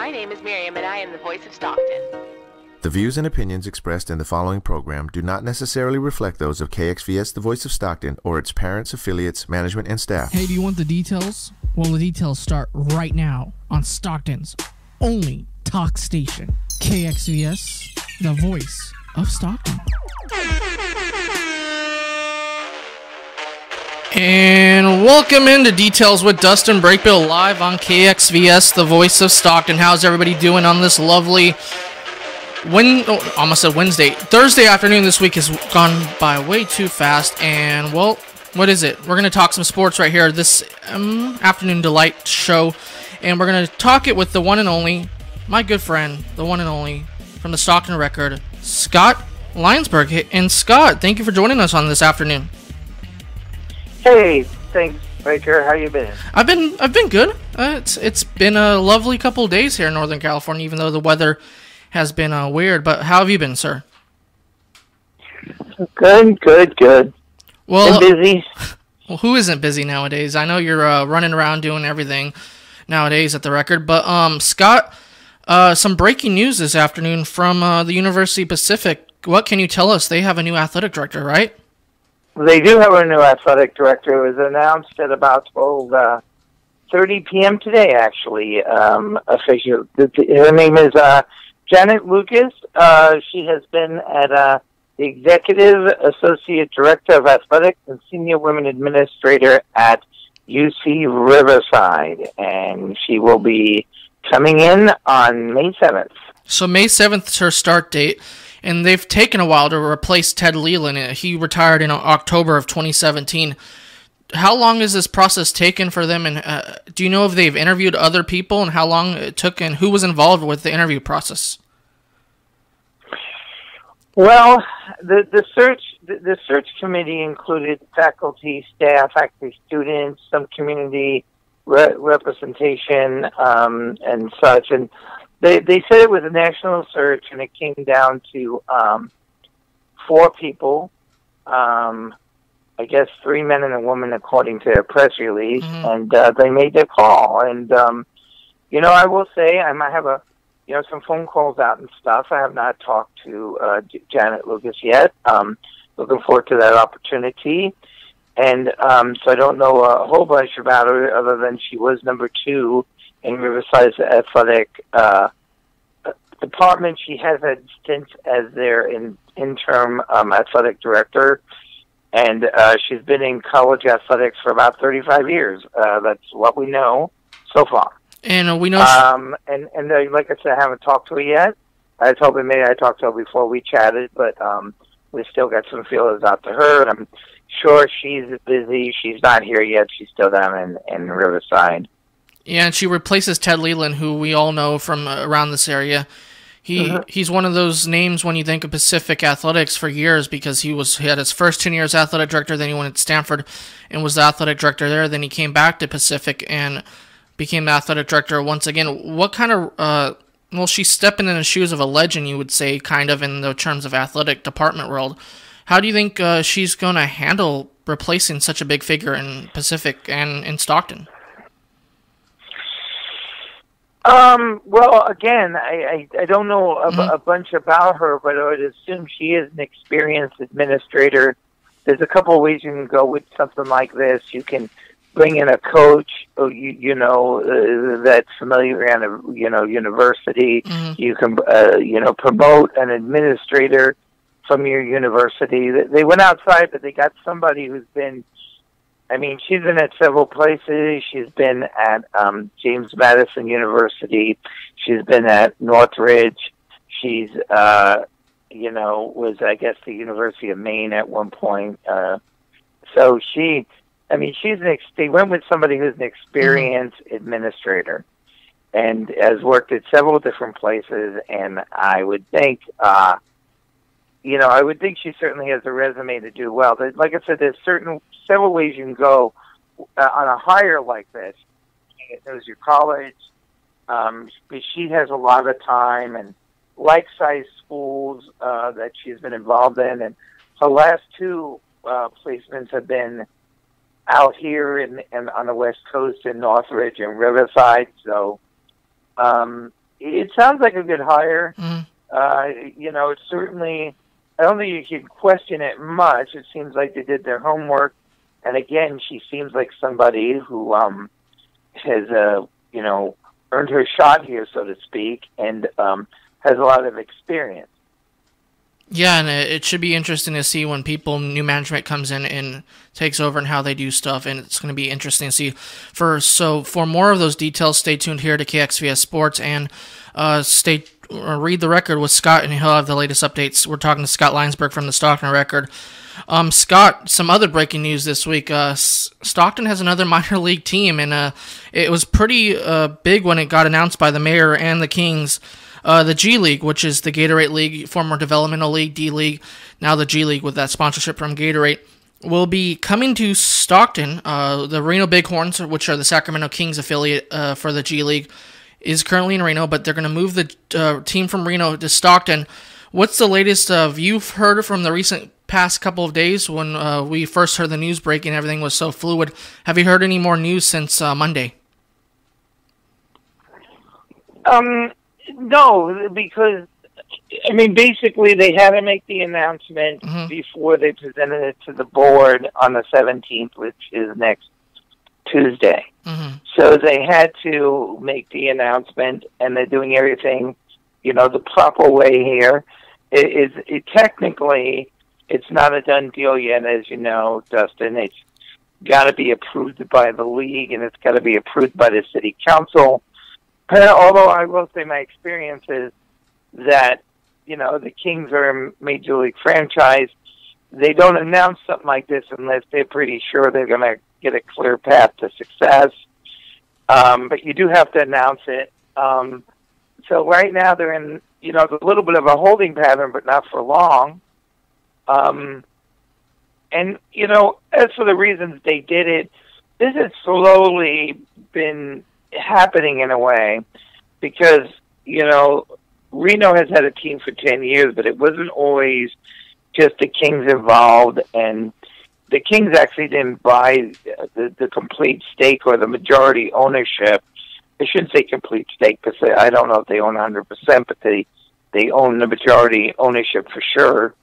My name is Miriam, and I am the voice of Stockton. The views and opinions expressed in the following program do not necessarily reflect those of KXVS, the voice of Stockton, or its parents, affiliates, management, and staff. Hey, do you want the details? Well, the details start right now on Stockton's only talk station, KXVS, the voice of Stockton. And welcome into Details with Dustin, Brakebill, live on KXVS, the voice of Stockton. How's everybody doing on this lovely Thursday afternoon? This week has gone by way too fast, and well, what is it? We're going to talk some sports right here, this afternoon delight show, and we're going to talk it with the one and only, my good friend, the one and only, from the Stockton Record, Scott Linesburgh. And Scott, thank you for joining us on this afternoon. Hey, thanks, Baker. How you been? I've been good. It's been a lovely couple of days here in Northern California, even though the weather has been weird. But how have you been, sir? Good. Well, been busy. Well, who isn't busy nowadays? I know you're running around doing everything nowadays at the Record. But Scott, some breaking news this afternoon from the University Pacific. What can you tell us? They have a new athletic director, right? They do have a new athletic director. It was announced at about 12:30 p.m. today, actually. Official. Her name is Janet Lucas. She has been at the Executive Associate Director of Athletics and Senior Women Administrator at UC Riverside, and she will be coming in on May 7th. So May 7th is her start date. And they've taken a while to replace Ten Leland. He retired in October of 2017. How long has this process taken for them? And do you know if they've interviewed other people and how long it took and who was involved with the interview process? Well, the search committee included faculty, staff, actually students, some community representation, and such. And They said it was a national search, and it came down to 4 people. I guess 3 men and a woman, according to a press release, and they made their call. And I will say I might have some phone calls out and stuff. I have not talked to Janet Lucas yet. Looking forward to that opportunity. And so I don't know a whole bunch about her other than she was number 2 in Riverside's athletic department. She has had stints as their interim athletic director, and she's been in college athletics for about 35 years. That's what we know so far. And we know. And like I said, I haven't talked to her yet. I told her maybe I talked to her before we chatted, but we still got some feelers out to her, and I'm sure she's busy. She's not here yet. She's still down in Riverside. Yeah, and she replaces Ten Leland, who we all know from around this area. He's one of those names when you think of Pacific athletics for years, because he had his first 10 years athletic director, then he went at Stanford and was the athletic director there. Then he came back to Pacific and became the athletic director once again. What kind of she's stepping in the shoes of a legend, you would say, kind of in the terms of athletic department world. How do you think she's going to handle replacing such a big figure in Pacific and in Stockton? Well, again, I don't know a bunch about her, but I would assume she is an experienced administrator. There's a couple of ways you can go with something like this. You can bring in a coach, that's familiar around a, university. You can, promote an administrator from your university. They went outside, but they got somebody who's been, she's been at several places. She's been at James Madison University. She's been at Northridge. She's, was, I guess, the University of Maine at one point. So they went with somebody who's an experienced administrator and has worked at several different places. And I would think, she certainly has a resume to do well. Like I said, there's several ways you can go on a hire like this. It knows your college. But she has a lot of time and like-sized schools that she's been involved in. And her last 2 placements have been out here on the West Coast in Northridge and Riverside. So it sounds like a good hire. Mm-hmm. You know, it's certainly, I don't think you can question it much. It seems like they did their homework. And again, she seems like somebody who has, you know, earned her shot here, so to speak, and has a lot of experience. Yeah, and it should be interesting to see when new management comes in and takes over and how they do stuff, and it's going to be interesting to see. For more of those details, stay tuned here to KXVS Sports, and read the record with Scott, and he'll have the latest updates. We're talking to Scott Linesburgh from the Stockton Record. Scott, some other breaking news this week. Stockton has another minor league team, and it was pretty big when it got announced by the mayor and the Kings. The G League, which is the Gatorade League, former developmental league, D League, now the G League with that sponsorship from Gatorade, will be coming to Stockton. The Reno Bighorns, which are the Sacramento Kings affiliate for the G League, is currently in Reno, but they're going to move the team from Reno to Stockton. What's the latest you've heard from the past couple of days when we first heard the news breaking? Everything was so fluid. Have you heard any more news since Monday? No, because, I mean, basically they had to make the announcement before they presented it to the board on the 17th, which is next Tuesday. So they had to make the announcement, and they're doing everything, you know, the proper way here. Technically, it's not a done deal yet, as you know, Dustin. It's got to be approved by the league, and it's got to be approved by the city council. Although I will say my experience is that, you know, the Kings are a major league franchise. They don't announce something like this unless they're pretty sure they're going to get a clear path to success. But you do have to announce it. So right now they're in, you know, a little bit of a holding pattern, but not for long. And, you know, as for the reasons they did it, this has slowly been happening in a way because, you know, Reno has had a team for 10 years, but it wasn't always just the Kings involved, and the Kings actually didn't buy the complete stake or the majority ownership. I shouldn't say complete stake because I don't know if they own 100%, but they own the majority ownership for sure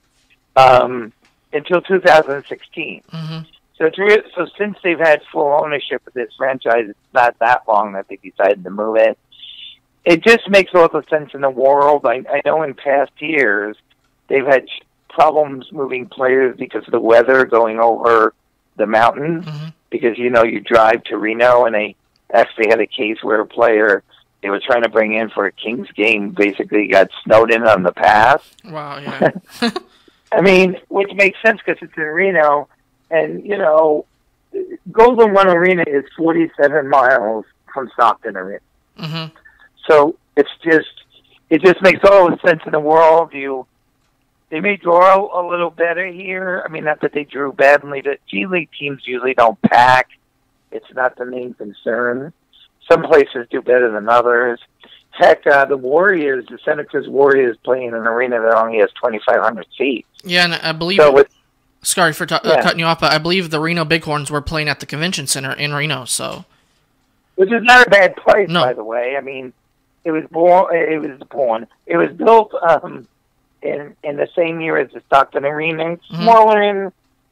until 2016. So so since they've had full ownership of this franchise, it's not that long that they decided to move in. It just makes all the sense in the world. I know in past years they've had problems moving players because of the weather going over the mountains. Because, you know, you drive to Reno, and they actually had a case where a player they were trying to bring in for a Kings game basically got snowed in on the pass. Wow, yeah. I mean, which makes sense because it's in Reno. And, you know, Golden One Arena is 47 miles from Stockton Arena. So it just makes all the sense in the world. They may draw a little better here. I mean, not that they drew badly. The G League teams usually don't pack. It's not the main concern. Some places do better than others. Heck, the Warriors, the Santa Cruz Warriors, playing in an arena that only has 2,500 seats. Yeah, and I believe... Sorry for cutting you off, but I believe the Reno Bighorns were playing at the convention center in Reno, so... Which is not a bad place, by the way. I mean, it was built in the same year as the Stockton Arena. It's smaller and,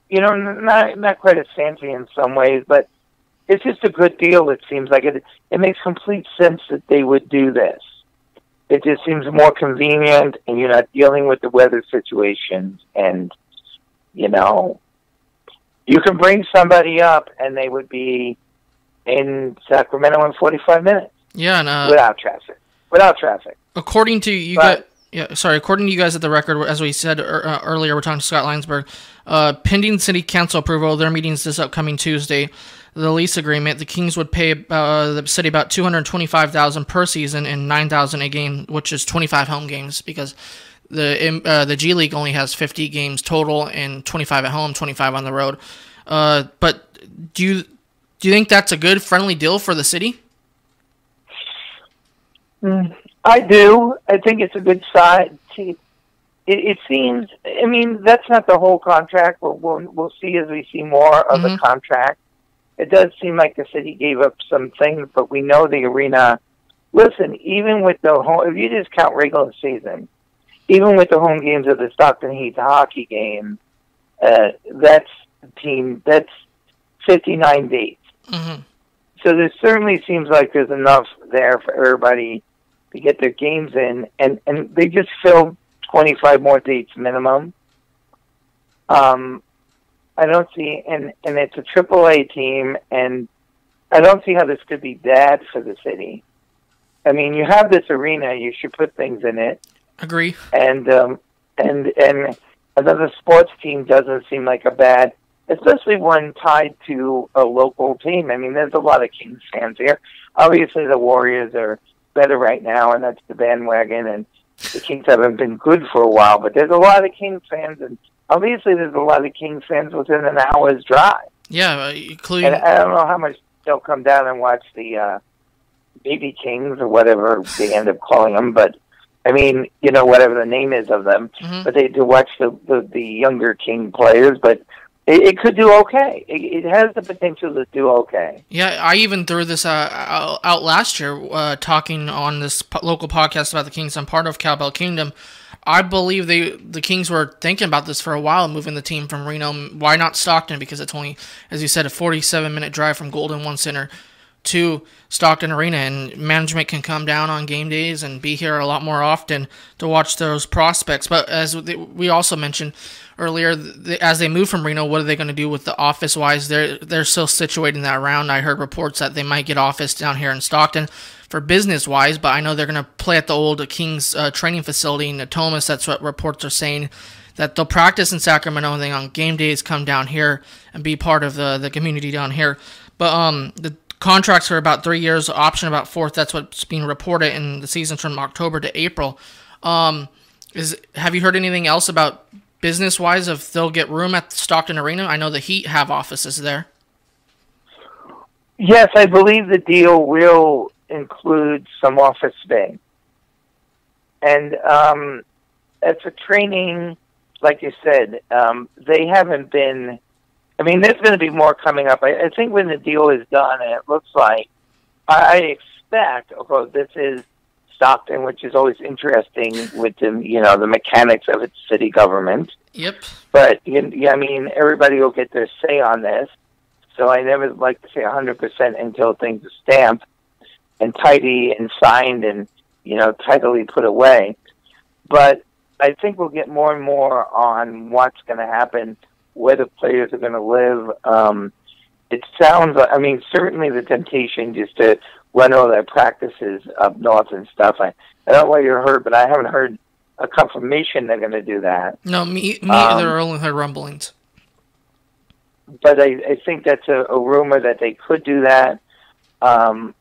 you know, not quite as fancy in some ways, but it's just a good deal, it seems like. It makes complete sense that they would do this. It just seems more convenient, and you're not dealing with the weather situations, and, you know, you can bring somebody up, and they would be in Sacramento in 45 minutes. Yeah, and without traffic. According to you guys, according to you guys at the Record, as we said earlier, we're talking to Scott Linesburgh. Pending city council approval of their meetings this upcoming Tuesday, the lease agreement, the Kings would pay the city about $225,000 per season and $9,000 a game, which is 25 home games, because the G League only has 50 games total and 25 at home, 25 on the road. But do you think that's a good, friendly deal for the city? I do. I think it's a good side. It seems. I mean, that's not the whole contract. We'll see as we see more of the contract. It does seem like the city gave up some things, but we know the arena listen, even with the home, if you just count regular season, even with the home games of the Stockton Heat hockey game, that's 59 dates. Mm-hmm. So there certainly seems like there's enough there for everybody to get their games in, and they just filled 25 more dates minimum. I don't see, and it's a AAA team, and I don't see how this could be bad for the city. I mean, you have this arena, you should put things in it. Agree. And another sports team doesn't seem like a bad, especially one tied to a local team. I mean, there's a lot of Kings fans here. Obviously, the Warriors are better right now, and that's the bandwagon, and the Kings haven't been good for a while, but there's a lot of Kings fans, and obviously there's a lot of Kings fans within an hour's drive. Yeah, including... And I don't know how much they'll come down and watch the Baby Kings or whatever they end up calling them, but I mean, you know, whatever the name is of them, but they do watch the younger King players, but it could do okay. It has the potential to do okay. Yeah, I even threw this out last year, talking on this local podcast about the Kings. I'm part of Cowbell Kingdom. I believe the Kings were thinking about this for a while, moving the team from Reno. Why not Stockton? Because it's only, as you said, a 47-minute drive from Golden One Center to Stockton Arena, and management can come down on game days and be here a lot more often to watch those prospects. But as we also mentioned earlier, as they move from Reno, what are they going to do with the office-wise? They're still situating that around. I heard reports that they might get office down here in Stockton for business-wise, but I know they're going to play at the old Kings training facility in Natomas. That's what reports are saying, that they'll practice in Sacramento and then on game days come down here and be part of the community down here. But the contracts are about 3 years, option about 4th. That's what's being reported in the seasons from October to April. Have you heard anything else about business-wise if they'll get room at Stockton Arena? I know the Heat have offices there. Yes, I believe the deal will include some office space. And as for training, like you said, they haven't been... I mean, there's going to be more coming up. I think when the deal is done, and it looks like, I expect, although this is Stockton, which is always interesting with the, you know, the mechanics of its city government. Yep. But, I mean, everybody will get their say on this. So I never like to say 100% until things are stamped and tidy and signed and, you know, tidily put away. But I think we'll get more and more on what's going to happen, where the players are going to live. It sounds like, I mean, certainly the temptation just to run all their practices up north and stuff. I don't know what you heard, but I haven't heard a confirmation they're going to do that. No, me either. I only heard rumblings. But I think that's a rumor that they could do that. You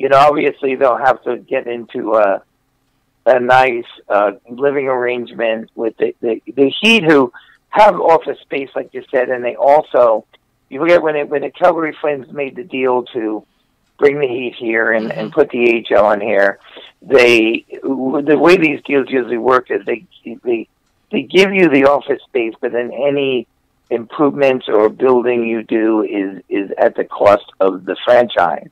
know, obviously they'll have to get into a nice living arrangement with the Heat, who have office space, like you said, and they also, you forget when the Calgary Flames made the deal to bring the Heat here and put the AHL in here, the way these deals usually work is they give you the office space, but then any improvements or building you do is at the cost of the franchise.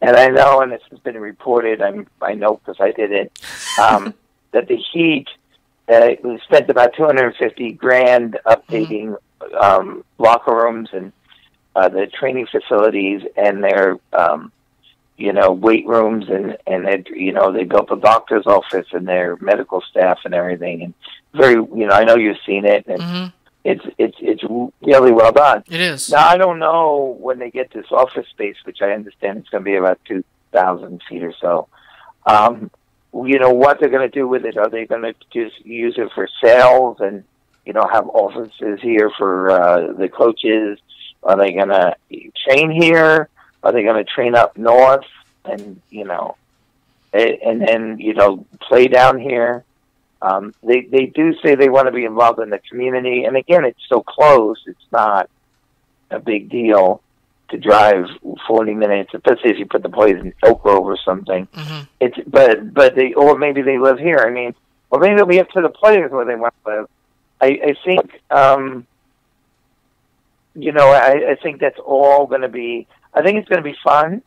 And I know, and this has been reported, I know because I did it, that the Heat spent about $250,000 updating locker rooms and the training facilities and their weight rooms and they built a doctor's office and their medical staff and everything, and I know you've seen it, and it's really well done. It is. Now, I don't know when they get this office space, which I understand it's going to be about 2,000 feet or so. What they're going to do with it. Are they going to just use it for sales and, have offices here for the coaches? Are they going to train here? Are they going to train up north and, and then, play down here? They do say they want to be involved in the community. And again, it's so close. It's not a big deal to drive 40 minutes, especially if you put the players in Oak Grove or something. Or maybe they live here. I mean, or maybe it'll be up to the players where they want to live. I think, I think that's all going to be, I think it's going to be fun.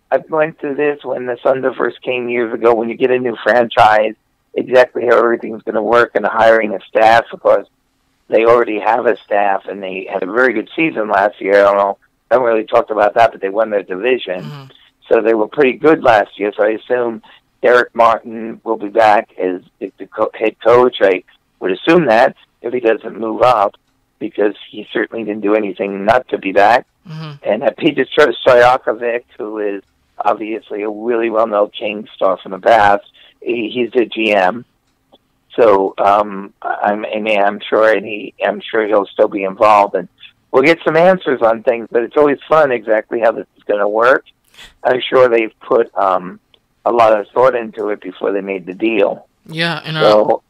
I've went through this when the Thunder first came years ago. When you get a new franchise, exactly how everything's going to work and hiring a staff, because they already have a staff and they had a very good season last year. I haven't really talked about that, but they won their division. Mm-hmm. So they were pretty good last year. So I assume Derek Martin will be back as the head coach. I would assume that if he doesn't move up, because he certainly didn't do anything not to be back. Mm-hmm. And Peter Stojakovic, who is obviously a really well-known King star from the past, he's the GM. So I'm sure, I'm sure he'll still be involved, and we'll get some answers on things. But it's always fun exactly how this is going to work. I'm sure they've put a lot of thought into it before they made the deal. Yeah, and so,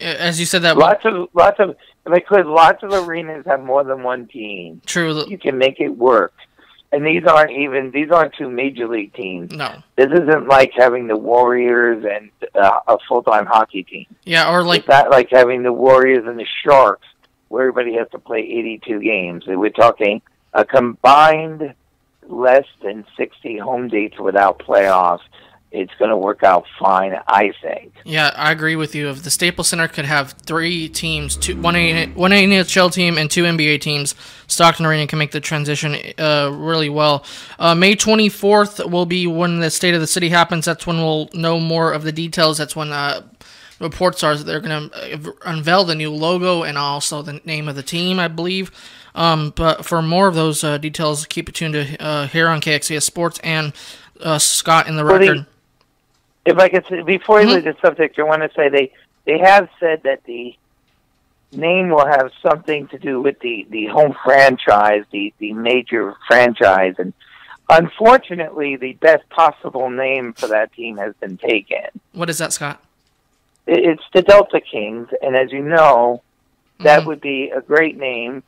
as you said, that lots of arenas have more than one team. True, you can make it work. And these aren't two major league teams. No. This isn't like having the Warriors and a full-time hockey team. Yeah, or like... It's not like having the Warriors and the Sharks, where everybody has to play 82 games. We're talking a combined less than 60 home dates without playoffs. It's going to work out fine, I think. Yeah, I agree with you. If the Staples Center could have 3 teams, one NHL team and 2 NBA teams, Stockton Arena can make the transition really well. May 24th will be when the State of the City happens. That's when we'll know more of the details. That's when reports are that they're going to unveil the new logo and also the name of the team, I believe. But for more of those details, keep it tuned to here on KXCS Sports and Scott in the record. If I could say, before I leave the subject, I want to say they have said that the name will have something to do with the home franchise, the major franchise, and unfortunately, the best possible name for that team has been taken. What is that, Scott? It's the Delta Kings, and as you know, that would be a great name,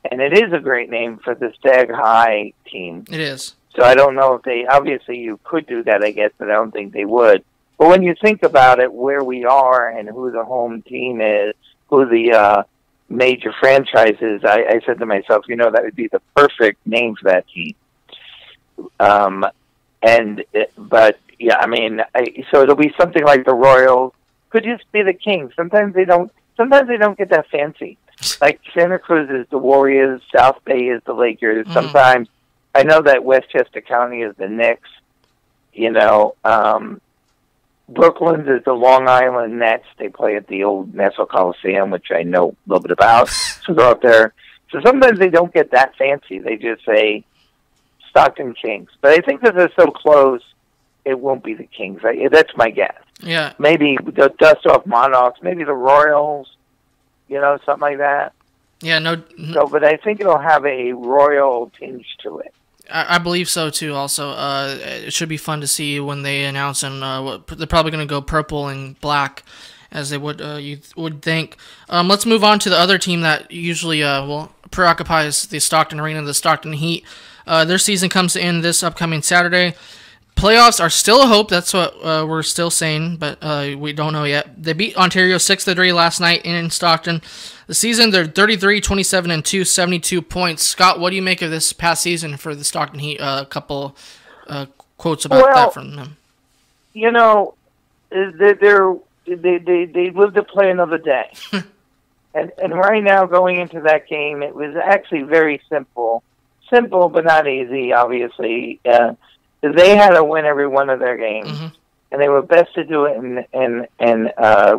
and it is a great name for the Stag High team. It is. So I don't know if they, obviously you could do that, I guess, but I don't think they would. But when you think about it, where we are and who the home team is, who the major franchise is, I said to myself, that would be the perfect name for that team. So it'll be something like the Royals. Could just be the Kings. Sometimes they don't get that fancy. Like Santa Cruz is the Warriors, South Bay is the Lakers. Sometimes I know that Westchester County is the Knicks. Brooklyn's is the Long Island Nets. They play at the old Nassau Coliseum, which I know a little bit about. So they're up there. So sometimes they don't get that fancy. They just say Stockton Kings. But I think that they're so close, it won't be the Kings. That's my guess. Yeah. Maybe the Dust-Off Monarchs. Maybe the Royals. Something like that. Yeah, no. So, but I think it'll have a royal tinge to it. I believe so too. Also, it should be fun to see when they announce, and they're probably going to go purple and black, as they would you would think. Let's move on to the other team that usually preoccupies the Stockton Arena, the Stockton Heat. Their season comes in this upcoming Saturday. Playoffs are still a hope. That's what we're still saying, but we don't know yet. They beat Ontario 6-3 last night in Stockton. The season, they're 33-27-2, 72 points. Scott, what do you make of this past season for the Stockton Heat? A couple quotes about that from them. They live to play another day. and right now, going into that game, it was actually very simple. Simple, but not easy, obviously. They had to win every one of their games, and they were best to do it in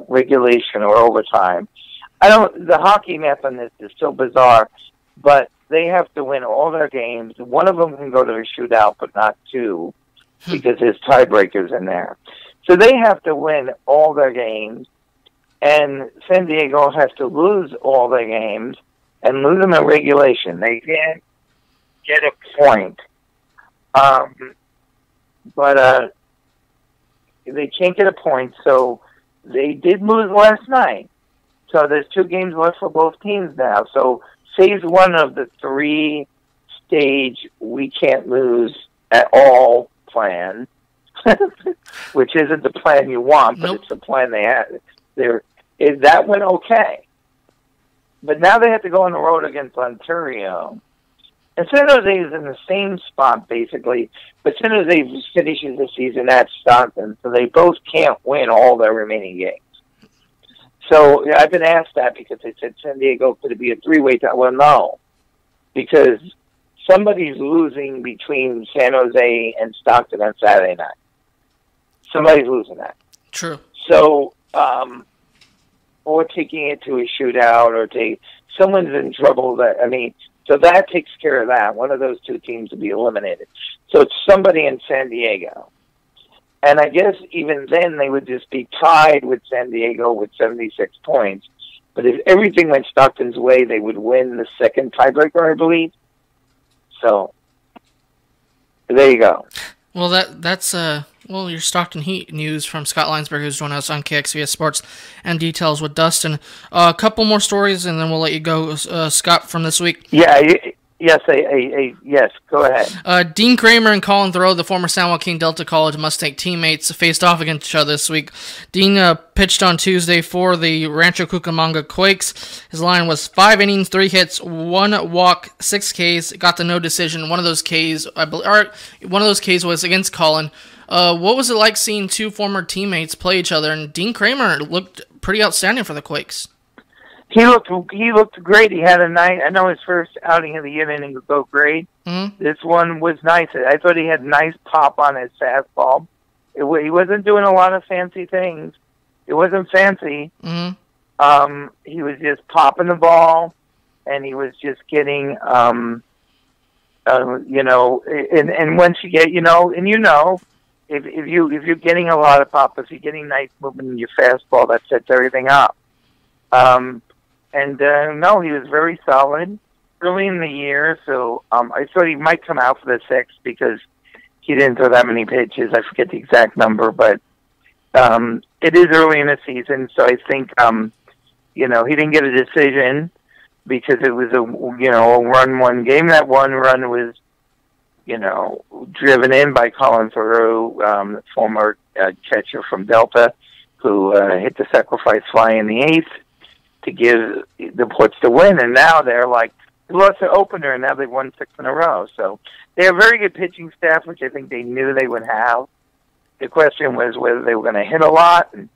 regulation or overtime. The hockey math on this is still bizarre, but they have to win all their games. One of them can go to a shootout, but not 2, because there's tiebreakers in there. So they have to win all their games, and San Diego has to lose all their games and lose them in regulation. They can't get a point. But they can't get a point, so they did lose last night. So there's 2 games left for both teams now. So phase 1 of the 3-stage we can't lose at all plan, which isn't the plan you want, but it's the plan they had. That went okay. But now they have to go on the road against Ontario. And San Jose is in the same spot, basically, but San Jose finishes the season at Stockton, so they both can't win all their remaining games. So I've been asked that because they said San Diego could it be a three-way tie? Well, no, because somebody's losing between San Jose and Stockton on Saturday night. Somebody's losing that. True. So, or taking it to a shootout, or someone's in trouble. So that takes care of that. One of those two teams will be eliminated. So it's somebody in San Diego. And I guess even then they would just be tied with San Diego with 76 points. But if everything went Stockton's way, they would win the second tiebreaker, I believe. So there you go. Well, that's your Stockton Heat news from Scott Linesburgh, who's joining us on KXVS Sports, and details with Dustin. A couple more stories, and then we'll let you go, Scott, from this week. Yeah, yes, go ahead. Dean Kramer and Colin Thoreau, the former San Joaquin Delta College Mustang teammates, faced off against each other this week. Dean pitched on Tuesday for the Rancho Cucamonga Quakes. His line was 5 innings, 3 hits, 1 walk, 6 Ks. Got the no decision. One of those Ks, was against Colin. What was it like seeing two former teammates play each other? And Dean Kramer looked pretty outstanding for the Quakes. He looked great. He had a nice. I know his first outing of the year didn't go great. Mm-hmm. This one was nice. I thought he had nice pop on his fastball. He wasn't doing a lot of fancy things. It wasn't fancy. Mm-hmm. He was just popping the ball, and he was just getting, and once you get, if you're getting a lot of pop, if you're getting nice movement in your fastball, that sets everything up. No, he was very solid early in the year, so I thought he might come out for the sixth because he didn't throw that many pitches. I forget the exact number, but it is early in the season, so I think, he didn't get a decision because it was a run-one game. That one run was, driven in by Colin Thoreau, former catcher from Delta, who hit the sacrifice fly in the eighth to give the Ports the win, and now they're like, they lost their opener, and now they've won 6 in a row. So they have a very good pitching staff, which I think they knew they would have. The question was whether they were going to hit a lot, and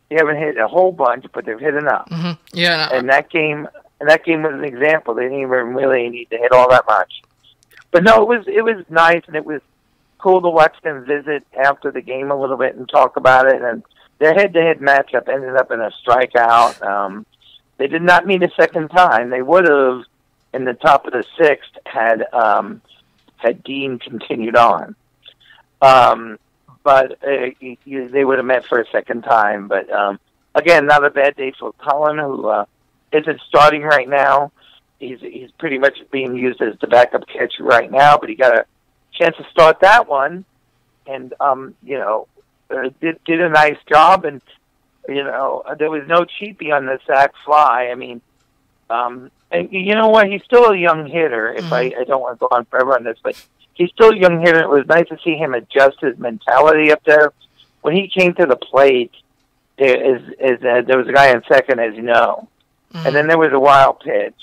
they haven't hit a whole bunch, but they've hit enough. Mm-hmm. Yeah. And that game was an example. They didn't even really need to hit all that much. But no, it was nice, and it was cool to watch them visit after the game a little bit and talk about it. And their head-to-head matchup ended up in a strikeout. They did not meet a second time. They would have in the top of the sixth had Dean continued on. But they would have met for a second time. But again, not a bad day for Colin, who isn't starting right now. He's pretty much being used as the backup catcher right now, but he got a chance to start that one, and did a nice job. And there was no cheapie on the sac fly. I mean, and you know what? He's still a young hitter. If I don't want to go on forever on this, but he's still a young hitter. It was nice to see him adjust his mentality up there. When he came to the plate, there was a guy on second, as you know, and then there was a wild pitch,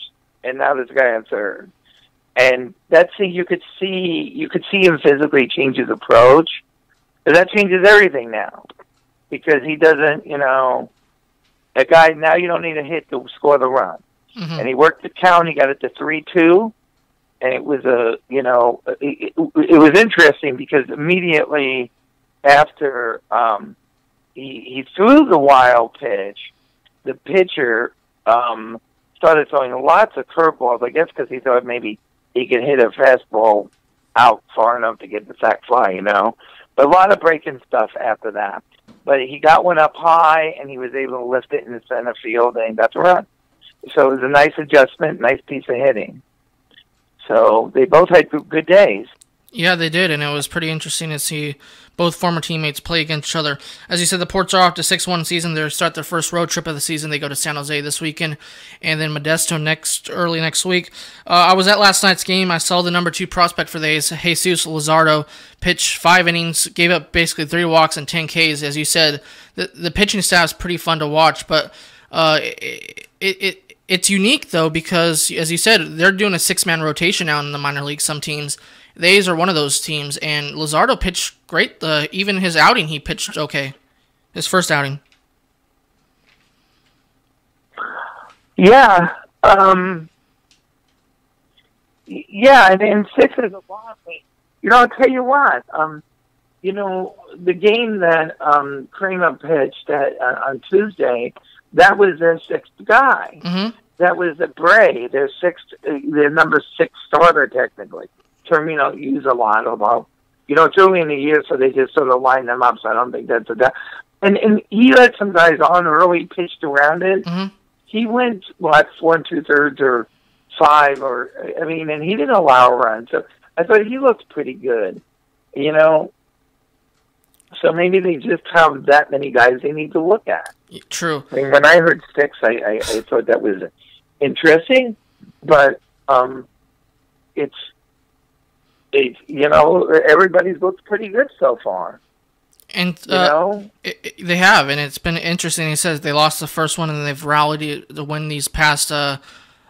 and now there's a guy on third. And you could see him physically change his approach. So that changes everything now. Because he doesn't, a guy, now you don't need a hit to score the run. Mm-hmm. And he worked the count, he got it to 3-2, and it was it was interesting because immediately after he threw the wild pitch, the pitcher started throwing lots of curveballs, I guess because he thought maybe he could hit a fastball out far enough to get the sac fly, But a lot of breaking stuff after that. But he got one up high, and he was able to lift it in the center field, and got the run. So it was a nice adjustment, nice piece of hitting. So they both had good days. Yeah, they did, and it was pretty interesting to see both former teammates play against each other. As you said, the Ports are off to 6-1 season. They start their first road trip of the season. They go to San Jose this weekend, and then Modesto early next week. I was at last night's game. I saw the number 2 prospect for the A's, Jesus Lizardo, pitch 5 innings, gave up basically 3 walks and 10 Ks. As you said, the pitching staff is pretty fun to watch, but It's unique, though, because, as you said, they're doing a 6-man rotation now in the minor leagues, some teams. The A's are one of those teams, and Lizardo pitched great. Even his outing, he pitched okay. His first outing. Yeah. Yeah, and 6 is a lot. I'll tell you what. The game that Kramer pitched on Tuesday, that was their 6th guy. Mm-hmm. That was Bray, their number 6 starter, technically. Term you don't use a lot, although, it's early in the year, so they just sort of line them up, so I don't think that's a... And he let some guys on early, pitched around it. Mm-hmm. He went, 4 2/3 or 5, and he didn't allow a run, so I thought he looked pretty good, So maybe they just have that many guys they need to look at. True. When I heard 6, I thought that was interesting, but everybody's looked pretty good so far. And they have, and it's been interesting. He says they lost the first one, and they've rallied to win these past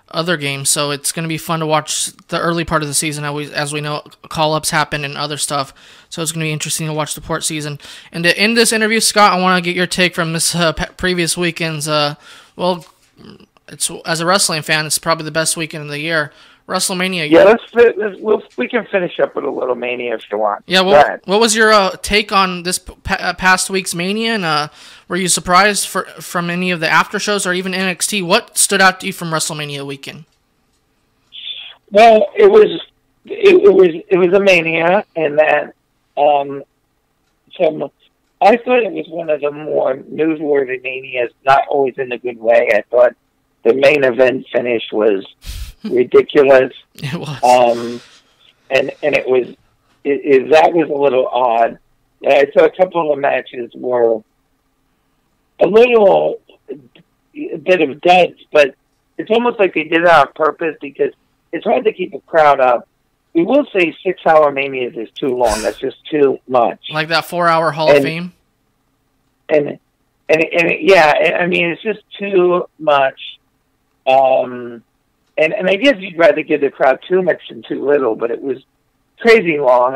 other games. So it's going to be fun to watch the early part of the season. As we know, call-ups happen and other stuff. So it's going to be interesting to watch the port season. And to end this interview, Scott, I want to get your take from this previous weekend's. It's as a wrestling fan, it's probably the best weekend of the year. WrestleMania. Yeah, we can finish up with a little Mania if you want. Yeah, what was your take on this past week's Mania? And were you surprised from any of the after shows or even NXT? What stood out to you from WrestleMania weekend? Well, it was a Mania, and that I thought it was one of the more newsworthy Manias, not always in a good way. I thought the main event finish was ridiculous. It was. And it was that was a little odd. I saw a couple of matches were a bit of duds, but it's almost like they did it on purpose because it's hard to keep a crowd up. We will say 6-hour Manias is too long. That's just too much. Like that 4-hour Hall of Fame? And yeah, it's just too much. And I guess you'd rather give the crowd too much than too little, but it was crazy long.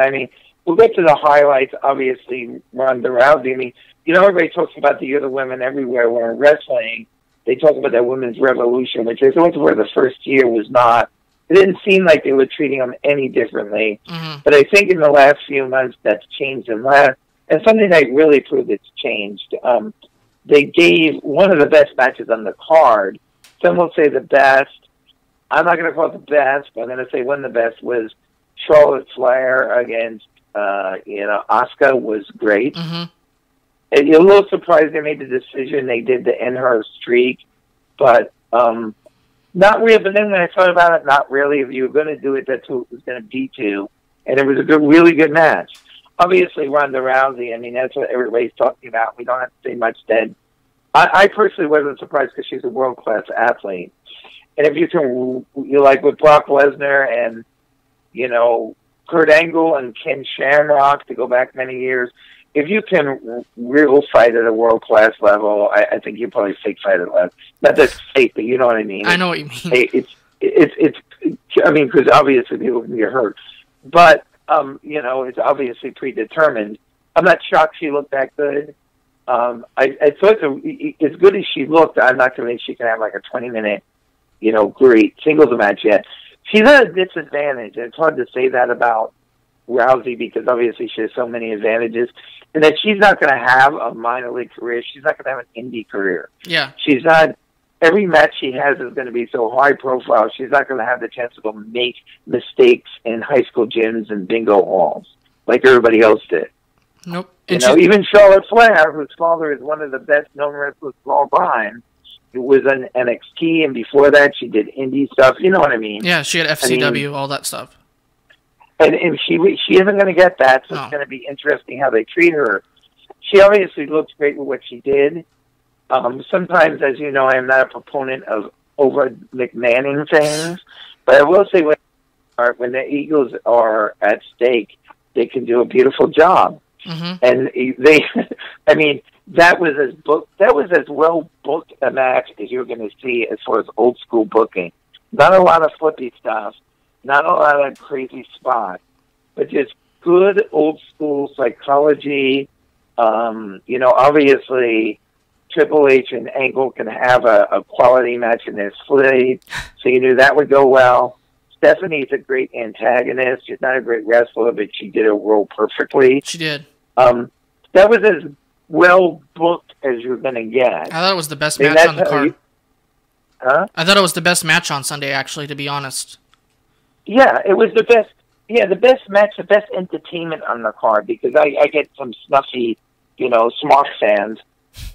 We'll get to the highlights, obviously, Ronda Rousey. Everybody talks about the Year of the Women everywhere. Where in wrestling, they talk about that women's revolution, which I thought where the first year was not. It didn't seem like they were treating them any differently. Mm-hmm. But I think in the last few months that's changed. And Sunday night really proved it's changed. They gave one of the best matches on the card. Some will say the best. I'm not going to call it the best, but I'm going to say one of the best was Charlotte Flair against, Asuka was great. Mm-hmm. And you're a little surprised they made the decision they did to end her streak, but not really. But then when I thought about it, not really. If you were going to do it, that's who it was going to be to. And it was a really good match. Obviously, Ronda Rousey, that's what everybody's talking about. We don't have to say much then. I personally wasn't surprised because she's a world-class athlete. And if you like with Brock Lesnar and, Kurt Angle and Ken Shamrock, to go back many years, if you can real fight at a world-class level, I think you probably fake fight at level. Not that fake, but you know what I mean. I know what you mean. Because obviously people can get hurt. But, it's obviously predetermined. I'm not shocked she looked that good. I thought as good as she looked, I'm not convinced she can have like a 20-minute, great singles match yet. She's at a disadvantage. It's hard to say that about Rousey because obviously she has so many advantages. And that she's not going to have a minor league career. She's not going to have an indie career. Yeah. She's not. Every match she has is going to be so high profile. She's not going to have the chance to go make mistakes in high school gyms and bingo halls like everybody else did. Nope. Even Charlotte Flair, whose father is one of the best-known wrestlers of all time, who was on NXT, and before that she did indie stuff. You know what I mean? Yeah, she had FCW, all that stuff. And she isn't going to get that, so It's going to be interesting how they treat her. She obviously looks great with what she did. Sometimes, as you know, I am not a proponent of over McManning things, but I will say when the Eagles are at stake, they can do a beautiful job. And they, I mean, that was as well booked a match as you're going to see as far as old school booking. Not a lot of flippy stuff, not a lot of crazy spots, but just good old school psychology. You know, obviously Triple H and Angle can have a quality match in their sleeve, so you knew that would go well. Stephanie's a great antagonist. She's not a great wrestler, but she did her role perfectly. She did. That was as well booked as you're going to get. I thought it was the best match on the card. I thought it was the best match on Sunday, actually, to be honest. Yeah, it was the best. Yeah, the best match, the best entertainment on the card, because I get some snuffy, you know, smart fans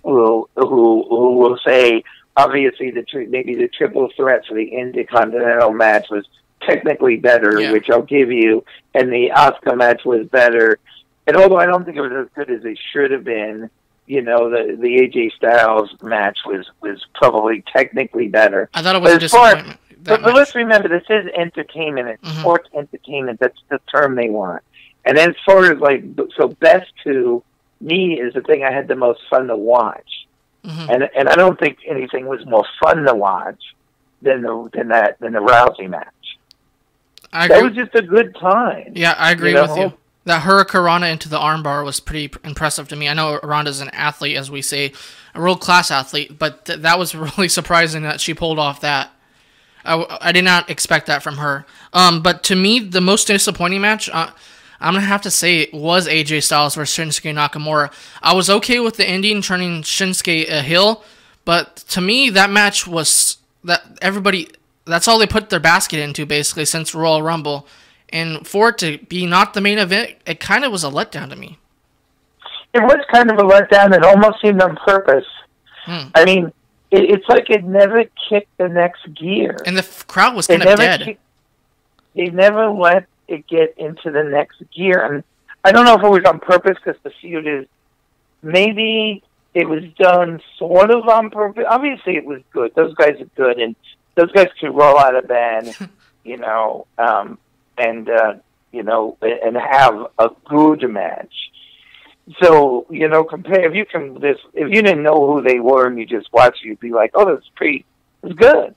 who will say, obviously, maybe the triple threat for the Intercontinental match was technically better, which I'll give you, and the Asuka match was better. And although I don't think it was as good as it should have been, you know, the AJ Styles match was probably technically better. I thought it was a disappointment. But let's remember, this is entertainment. It's sports entertainment. That's the term they want. And then as far as, like, so best to me is the thing I had the most fun to watch. And I don't think anything was more fun to watch than the Rousey match. That was just a good time. Yeah, I agree with you. That Hurricanrana into the armbar was pretty impressive to me. I know Ronda's an athlete, as we say, a world-class athlete, but that was really surprising that she pulled off that. I did not expect that from her. But to me, the most disappointing match, I'm going to have to say it was AJ Styles versus Shinsuke Nakamura. I was okay with the ending, turning Shinsuke a heel, but to me, that match was that's all they put their basket into, basically, since Royal Rumble. And for it to be not the main event, it kind of was a letdown to me. It was kind of a letdown. It almost seemed on purpose. I mean, it's like it never kicked the next gear. And the crowd was kind of dead. They never let it get into the next gear. And I don't know if it was on purpose, because the feud is, maybe it was done sort of on purpose. Obviously, it was good. Those guys are good, and those guys could roll out of bed, you know, and have a good match. So, you know, if you didn't know who they were and you just watched, you'd be like, oh, it's good.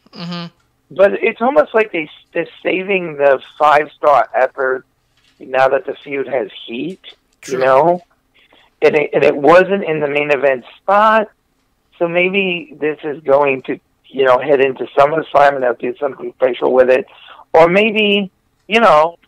But it's almost like they're saving the 5-star effort now that the feud has heat, you know? And it wasn't in the main event spot, so maybe this is going to, you know, head into SummerSlam and they'll do something special with it. Or maybe, you know,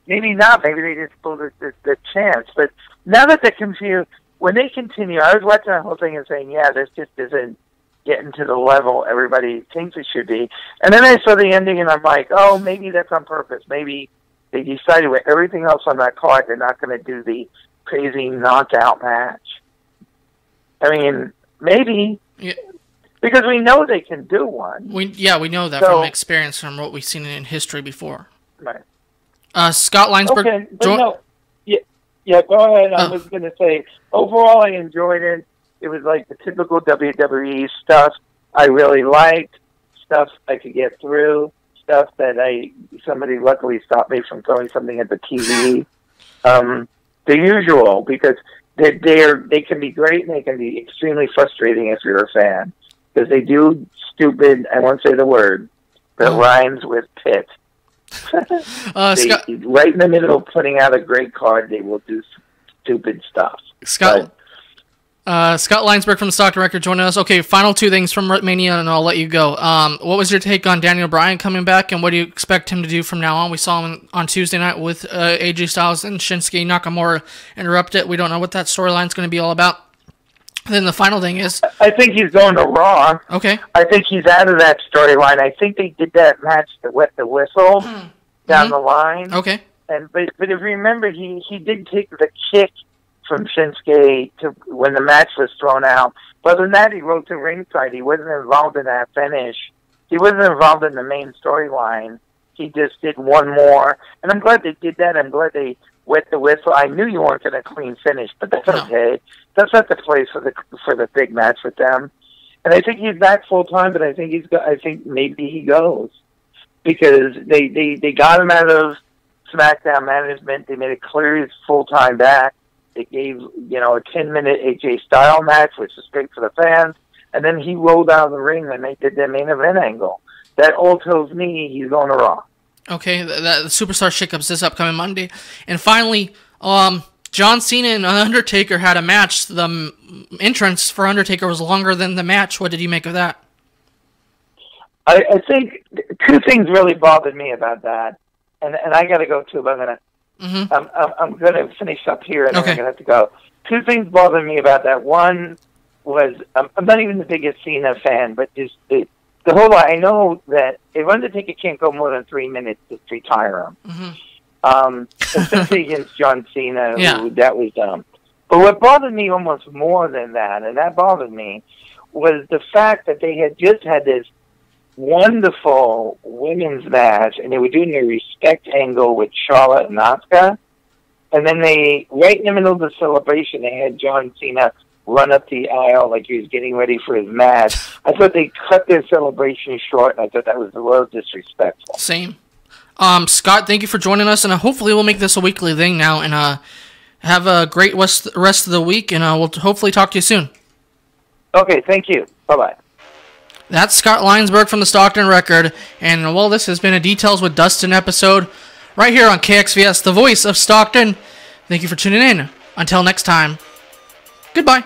maybe not. Maybe they just pulled the chance. But now that they're confused, when they continue, I was watching the whole thing and saying, yeah, this just isn't getting to the level everybody thinks it should be. And then I saw the ending and I'm like, oh, maybe that's on purpose. Maybe they decided with everything else on that card, they're not going to do the crazy knockout match. I mean, maybe. Yeah. Because we know they can do one. We know that from experience, from what we've seen in history before. Right. Scott Linesburgh. Okay, but no. Yeah, go ahead. I was going to say, overall, I enjoyed it. It was like the typical WWE stuff I really liked, stuff I could get through, stuff that somebody luckily stopped me from throwing something at the TV. The usual, because they can be great and they can be extremely frustrating if you're a fan. Because they do stupid, I won't say the word, but rhymes with pit. Scott, right in the middle of putting out a great card, they will do stupid stuff. Scott Linesburgh from the Stockton Record joining us. Okay, final two things from Mania, and I'll let you go. What was your take on Daniel Bryan coming back, and what do you expect him to do from now on? We saw him on Tuesday night with AJ Styles and Shinsuke Nakamura interrupt it. We don't know what that storyline's going to be all about. Then the final thing is, I think he's going to Raw. Okay. I think he's out of that storyline. I think they did that match to wet the whistle down the line. Okay. But if you remember, he did take the kick from Shinsuke when the match was thrown out. But other than that, he rode to ringside. He wasn't involved in that finish. He wasn't involved in the main storyline. He just did one more. And I'm glad they did that. I'm glad they wet the whistle. I knew you weren't going to clean finish, but that's okay. That's not the place for the big match with them. And I think he's back full time, but I think maybe he goes because they got him out of SmackDown management. They made it clear he's full time back. It gave, a 10-minute AJ style match, which was great for the fans. And then he rolled out of the ring and they did their main event angle. That all tells me he's going to Raw. Okay, the Superstar Shakeups this upcoming Monday. And finally, John Cena and Undertaker had a match. The entrance for Undertaker was longer than the match. What did you make of that? I think two things really bothered me about that. And I got to go too, but I'm going to finish up here and then I'm going to have to go. Two things bothered me about that. One was, I'm not even the biggest Cena fan, but just the whole lot. I know that if Undertaker can't go more than 3 minutes, just retire him. Especially against John Cena, that was dumb. But what bothered me almost more than that, and that bothered me, was the fact that they had just had this wonderful women's match, and they were doing a respect angle with Charlotte and Asuka, and then right in the middle of the celebration, they had John Cena run up the aisle like he was getting ready for his match. I thought they cut their celebration short, and I thought that was a little disrespectful. Same. Scott, thank you for joining us, and hopefully we'll make this a weekly thing now, and have a great rest of the week, and we'll hopefully talk to you soon. Okay, thank you. Bye-bye. That's Scott Linesburgh from the Stockton Record, and well, this has been a Details with Dustin episode right here on KXVS, the voice of Stockton. Thank you for tuning in. Until next time, goodbye.